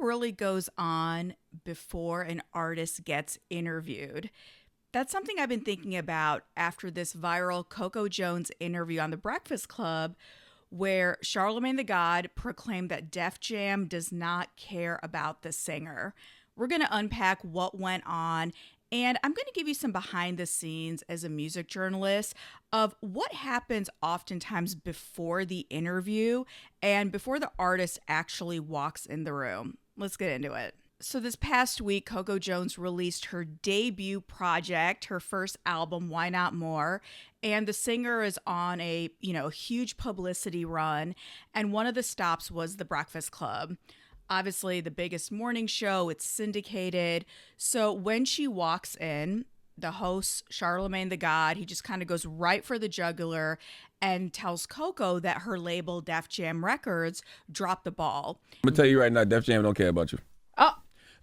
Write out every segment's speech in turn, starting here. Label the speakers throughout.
Speaker 1: really goes on before an artist gets interviewed? That's something I've been thinking about after this viral Coco Jones interview on The Breakfast Club, where Charlemagne the God proclaimed that Def Jam does not care about the singer. We're going to unpack what went on, and I'm going to give you some behind the scenes as a music journalist of what happens oftentimes before the interview and before the artist actually walks in the room. Let's get into it. So this past week, Coco Jones released her debut project, her first album, Why Not More? And the singer is on a, huge publicity run. And one of the stops was The Breakfast Club. Obviously, the biggest morning show, it's syndicated. So when she walks in, the host, Charlemagne the God, he just kind of goes right for the jugular and tells Coco that her label, Def Jam Records, dropped the ball.
Speaker 2: I'm going to tell you right now, Def Jam don't care about you.
Speaker 3: Oh,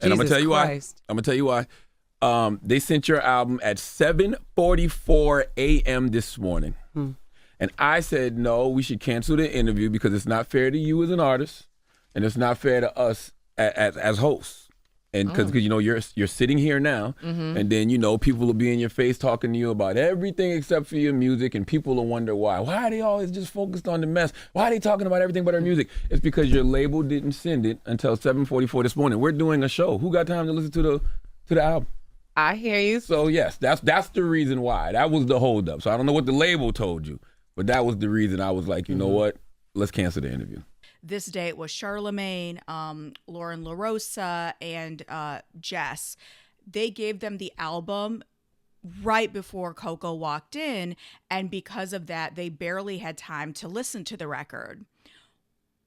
Speaker 2: and I'm going to tell you
Speaker 3: Christ.
Speaker 2: why. I'm going to tell you why. They sent your album at 7:44 a.m. this morning. And I said, no, we should cancel the interview because it's not fair to you as an artist and it's not fair to us as hosts. And because you're sitting here now, and then people will be in your face talking to you about everything except for your music, and people will wonder why. Why are they always just focused on the mess? Why are they talking about everything but our music? It's because your label didn't send it until 7:44 this morning. We're doing a show. Who got time to listen to the album?
Speaker 3: I hear you.
Speaker 2: So yes, that's the reason why. That was the holdup. So I don't know what the label told you, but that was the reason I was like, you know what? Let's cancel the interview.
Speaker 1: This day it was Charlemagne, Lauren LaRosa, and Jess. They gave them the album right before Coco walked in, and because of that, they barely had time to listen to the record.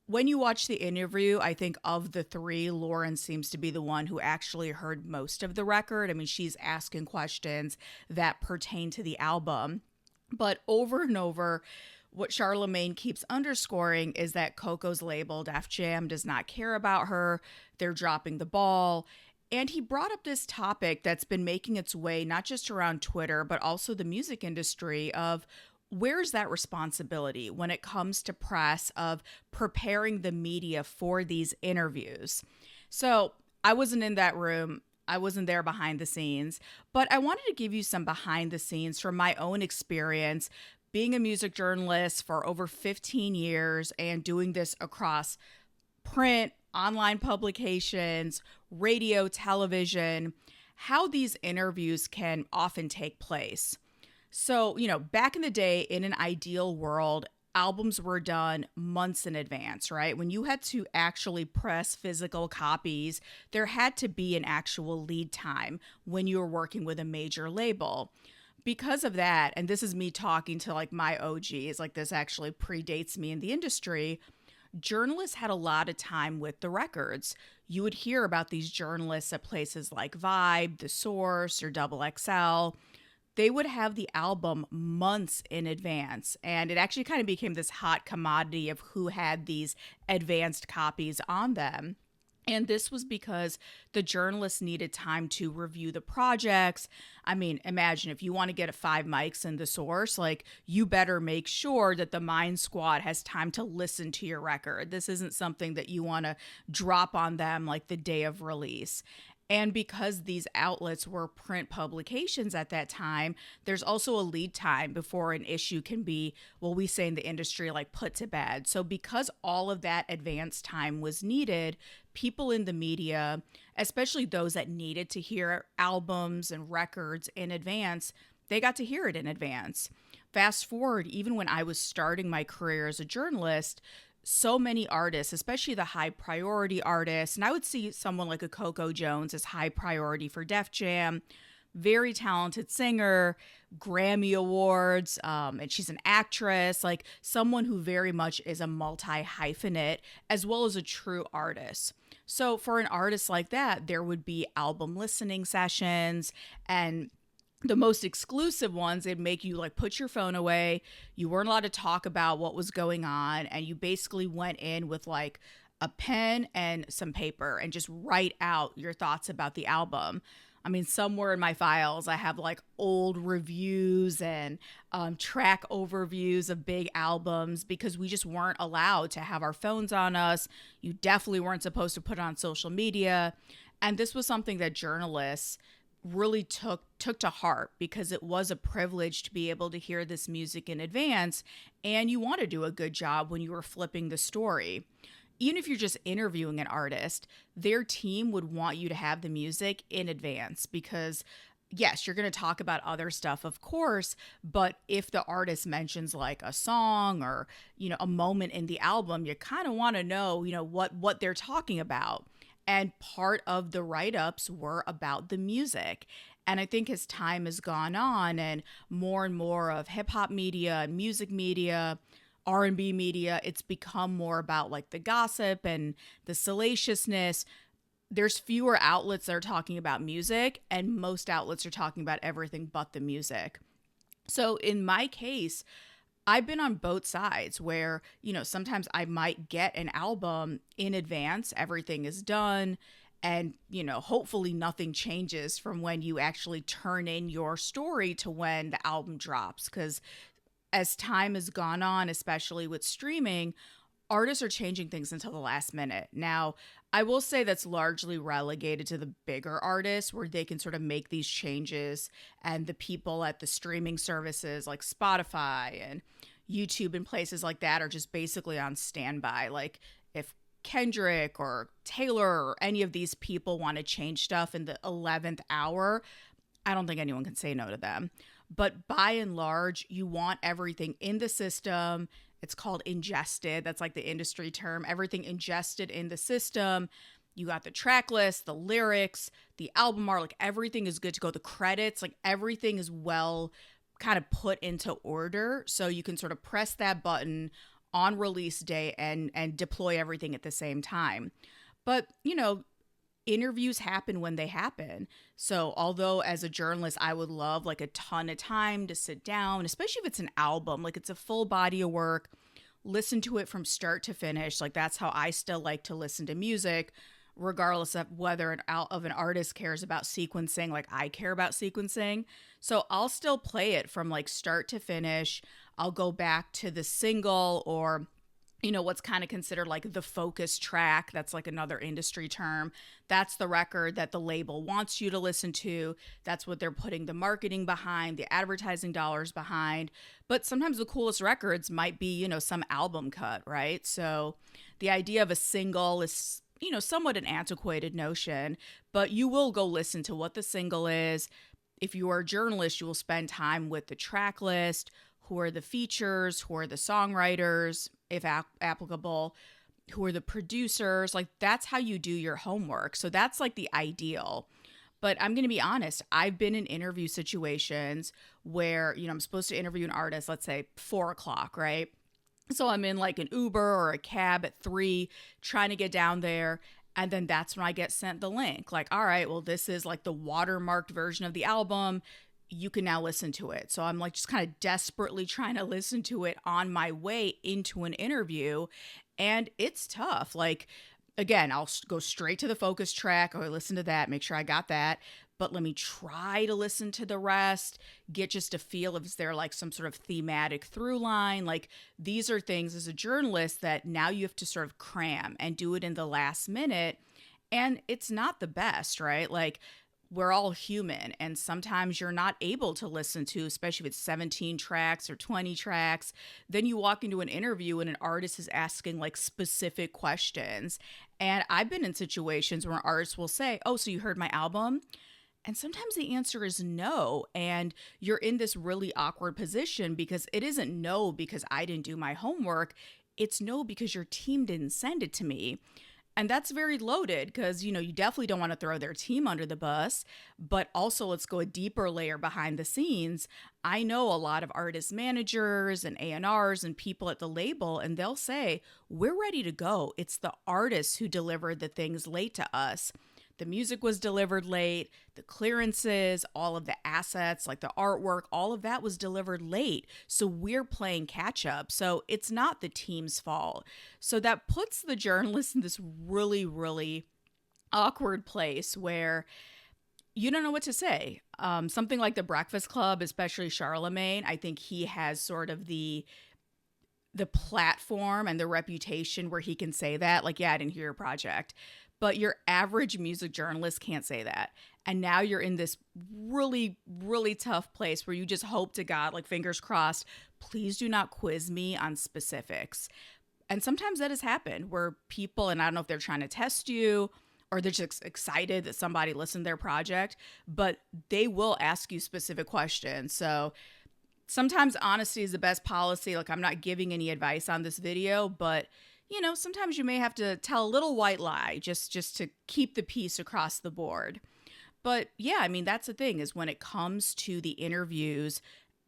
Speaker 1: When you watch the interview, I think of the three, Lauren seems to be the one who actually heard most of the record. I mean, she's asking questions that pertain to the album. But over and over, what Charlemagne keeps underscoring is that Coco's label, Def Jam, does not care about her. They're dropping the ball. And he brought up this topic that's been making its way not just around Twitter, but also the music industry of where's that responsibility when it comes to press of preparing the media for these interviews. So I wasn't in that room. I wasn't there behind the scenes, but I wanted to give you some behind the scenes from my own experience being a music journalist for over 15 years and doing this across print, online publications, radio, television, how these interviews can often take place. So, back in the day, in an ideal world, albums were done months in advance, right? When you had to actually press physical copies, there had to be an actual lead time when you were working with a major label. Because of that, and this is me talking to like my OGs, like this actually predates me in the industry, journalists had a lot of time with the records. You would hear about these journalists at places like Vibe, The Source, or Double XL. They would have the album months in advance, and it actually kind of became this hot commodity of who had these advanced copies on them. And this was because the journalists needed time to review the projects. I mean, imagine if you want to get a 5 mics in The Source, like you better make sure that the Mind Squad has time to listen to your record. This isn't something that you want to drop on them like the day of release. And because these outlets were print publications at that time, there's also a lead time before an issue can be, well, we say in the industry, like put to bed. So because all of that advance time was needed, people in the media, especially those that needed to hear albums and records in advance, they got to hear it in advance. Fast forward, even when I was starting my career as a journalist, so many artists, especially the high priority artists, and I would see someone like a Coco Jones as high priority for Def Jam, very talented singer, Grammy Awards, and she's an actress, like someone who very much is a multi-hyphenate as well as a true artist. So for an artist like that, there would be album listening sessions, and the most exclusive ones, they'd make you like put your phone away. You weren't allowed to talk about what was going on. And you basically went in with like a pen and some paper and just write out your thoughts about the album. I mean, somewhere in my files, I have like old reviews and track overviews of big albums because we just weren't allowed to have our phones on us. You definitely weren't supposed to put it on social media. And this was something that journalists really took to heart because it was a privilege to be able to hear this music in advance, and you want to do a good job when you were flipping the story. Even if you're just interviewing an artist, their team would want you to have the music in advance because yes, you're going to talk about other stuff, of course, but if the artist mentions like a song or, a moment in the album, you kind of want to know, what they're talking about. And part of the write-ups were about the music. And I think as time has gone on and more of hip hop media and music media, R&B media, it's become more about like the gossip and the salaciousness. There's fewer outlets that are talking about music, and most outlets are talking about everything but the music. So in my case, I've been on both sides where, sometimes I might get an album in advance, everything is done, and, hopefully nothing changes from when you actually turn in your story to when the album drops. Because as time has gone on, especially with streaming, artists are changing things until the last minute. Now, I will say that's largely relegated to the bigger artists where they can sort of make these changes, and the people at the streaming services like Spotify and YouTube and places like that are just basically on standby. Like if Kendrick or Taylor or any of these people want to change stuff in the 11th hour, I don't think anyone can say no to them. But by and large, you want everything in the system. It's called ingested. That's like the industry term. Everything ingested in the system. You got the track list, the lyrics, the album art, like everything is good to go. The credits, like everything is well kind of put into order. So you can sort of press that button on release day and deploy everything at the same time. But, interviews happen when they happen. So although as a journalist, I would love like a ton of time to sit down, especially if it's an album, like it's a full body of work, listen to it from start to finish. Like that's how I still like to listen to music, regardless of whether an artist cares about sequencing, like I care about sequencing. So I'll still play it from like start to finish. I'll go back to the single or what's kind of considered like the focus track. That's like another industry term. That's the record that the label wants you to listen to. That's what they're putting the marketing behind, the advertising dollars behind. But sometimes the coolest records might be, some album cut, right? So the idea of a single is, somewhat an antiquated notion, but you will go listen to what the single is. If you are a journalist, you will spend time with the track list. Who are the features? Who are the songwriters, if applicable? Who are the producers? Like that's how you do your homework. So that's like the ideal. But I'm going to be honest, I've been in interview situations where, I'm supposed to interview an artist, let's say 4:00, right? So I'm in like an Uber or a cab at 3 trying to get down there. And then that's when I get sent the link. Like, all right, well, this is like the watermarked version of the album. You can now listen to it. So I'm like just kind of desperately trying to listen to it on my way into an interview. And it's tough. Like, again, I'll go straight to the focus track. Or listen to that, make sure I got that. But let me try to listen to the rest, get just a feel if there like some sort of thematic through line. Like these are things as a journalist that now you have to sort of cram and do it in the last minute. And it's not the best, right? Like we're all human, and sometimes you're not able to listen to, especially if it's 17 tracks or 20 tracks. Then you walk into an interview and an artist is asking like specific questions. And I've been in situations where artists will say, oh, so you heard my album? And sometimes the answer is no. And you're in this really awkward position because it isn't no because I didn't do my homework. It's no because your team didn't send it to me. And that's very loaded because, you definitely don't want to throw their team under the bus. But also, let's go a deeper layer behind the scenes. I know a lot of artist managers and A&Rs and people at the label, and they'll say, we're ready to go. It's the artists who delivered the things late to us. The music was delivered late, the clearances, all of the assets, like the artwork, all of that was delivered late. So we're playing catch up. So it's not the team's fault. So that puts the journalist in this really, really awkward place where You don't know what to say. Something like the Breakfast Club, especially Charlemagne, I think he has sort of the platform and the reputation where he can say that, like, yeah, I didn't hear your project. But your average music journalist can't say that. And now you're in this really, really tough place where you just hope to God, like, fingers crossed, please do not quiz me on specifics. And sometimes that has happened where people, and I don't know if they're trying to test you or they're just excited that somebody listened to their project, but they will ask you specific questions. So sometimes honesty is the best policy. Like, I'm not giving any advice on this video, but sometimes you may have to tell a little white lie just to keep the peace across the board. But yeah, I mean, that's the thing, is when it comes to the interviews,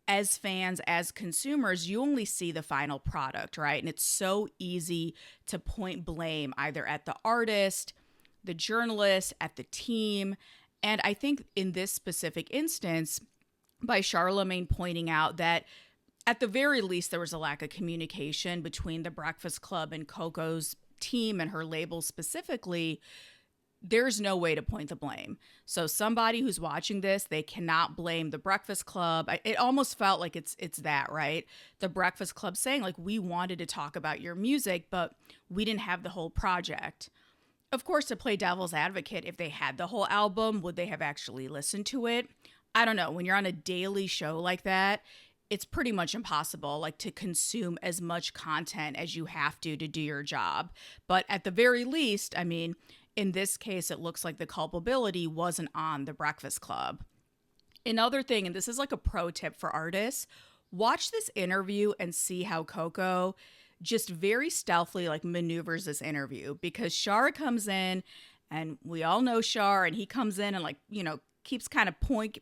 Speaker 1: as fans, as consumers, you only see the final product, right? And it's so easy to point blame either at the artist, the journalist, at the team. And I think in this specific instance, by Charlemagne pointing out that at the very least, there was a lack of communication between the Breakfast Club and Coco's team and her label specifically, there's no way to point the blame. So somebody who's watching this, they cannot blame the Breakfast Club. It almost felt like it's that, right? The Breakfast Club saying, like, we wanted to talk about your music, but we didn't have the whole project. Of course, to play devil's advocate, if they had the whole album, would they have actually listened to it? I don't know. When you're on a daily show like that, it's pretty much impossible, like, to consume as much content as you have to do your job. But at the very least, I mean, in this case, it looks like the culpability wasn't on the Breakfast Club. Another thing, and this is like a pro tip for artists, watch this interview and see how Coco just very stealthily, like, maneuvers this interview, because Char comes in, and we all know Char, and he comes in and, like, keeps kind of pointing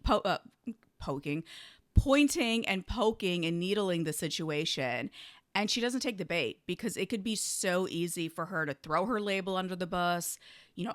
Speaker 1: and poking and needling the situation. And she doesn't take the bait, because it could be so easy for her to throw her label under the bus.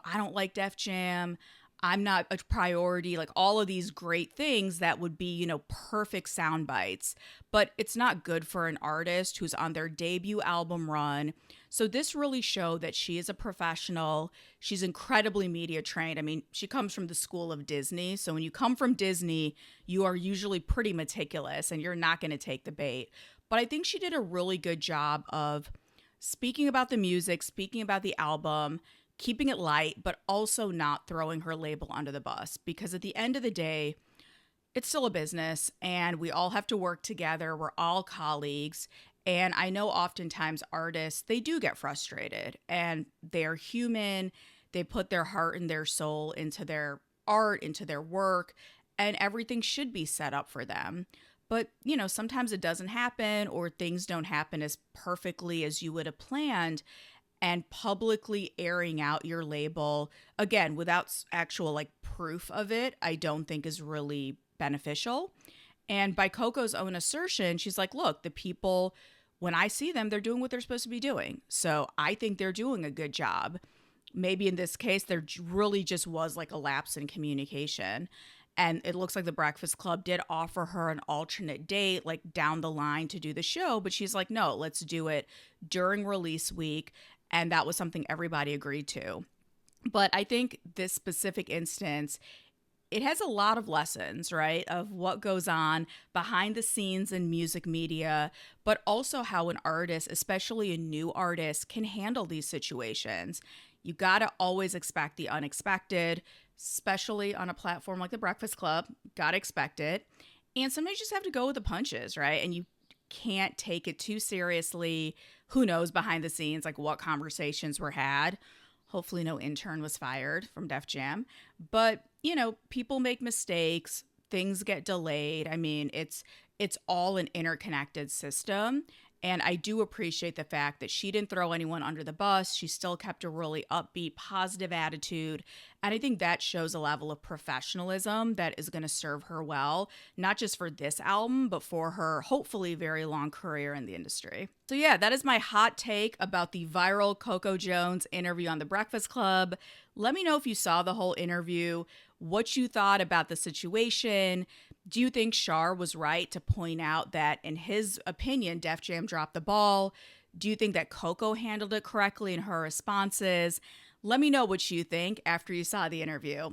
Speaker 1: I don't like Def Jam. I'm not a priority. Like, all of these great things that would be, perfect sound bites. But it's not good for an artist who's on their debut album run. So this really showed that she is a professional. She's incredibly media trained. I mean, she comes from the school of Disney. So when you come from Disney, you are usually pretty meticulous and you're not going to take the bait. But I think she did a really good job of speaking about the music, speaking about the album, keeping it light, but also not throwing her label under the bus. Because at the end of the day, it's still a business and we all have to work together. We're all colleagues. And I know oftentimes artists, they do get frustrated and they're human. They put their heart and their soul into their art, into their work, and everything should be set up for them. But, sometimes it doesn't happen, or things don't happen as perfectly as you would have planned. And publicly airing out your label, again, without actual, like, proof of it, I don't think is really beneficial. And by Coco's own assertion, she's like, look, the people, when I see them, they're doing what they're supposed to be doing. So I think they're doing a good job. Maybe in this case, there really just was, like, a lapse in communication. And it looks like the Breakfast Club did offer her an alternate date, like, down the line to do the show. But she's like, no, let's do it during release week. And that was something everybody agreed to. But I think this specific instance, it has a lot of lessons, right, of what goes on behind the scenes in music media, but also how an artist, especially a new artist, can handle these situations. You got to always expect the unexpected, especially on a platform like the Breakfast Club. Got to expect it. And sometimes you just have to go with the punches, right? And you can't take it too seriously. Who knows behind the scenes, like, what conversations were had. Hopefully no intern was fired from Def Jam. But, people make mistakes. Things get delayed. I mean, it's all an interconnected system. And I do appreciate the fact that she didn't throw anyone under the bus. She still kept a really upbeat, positive attitude. And I think that shows a level of professionalism that is going to serve her well, not just for this album, but for her hopefully very long career in the industry. So yeah, that is my hot take about the viral Coco Jones interview on The Breakfast Club. Let me know if you saw the whole interview, what you thought about the situation. Do you think Char was right to point out that, in his opinion, Def Jam dropped the ball? Do you think that Coco handled it correctly in her responses? Let me know what you think after you saw the interview.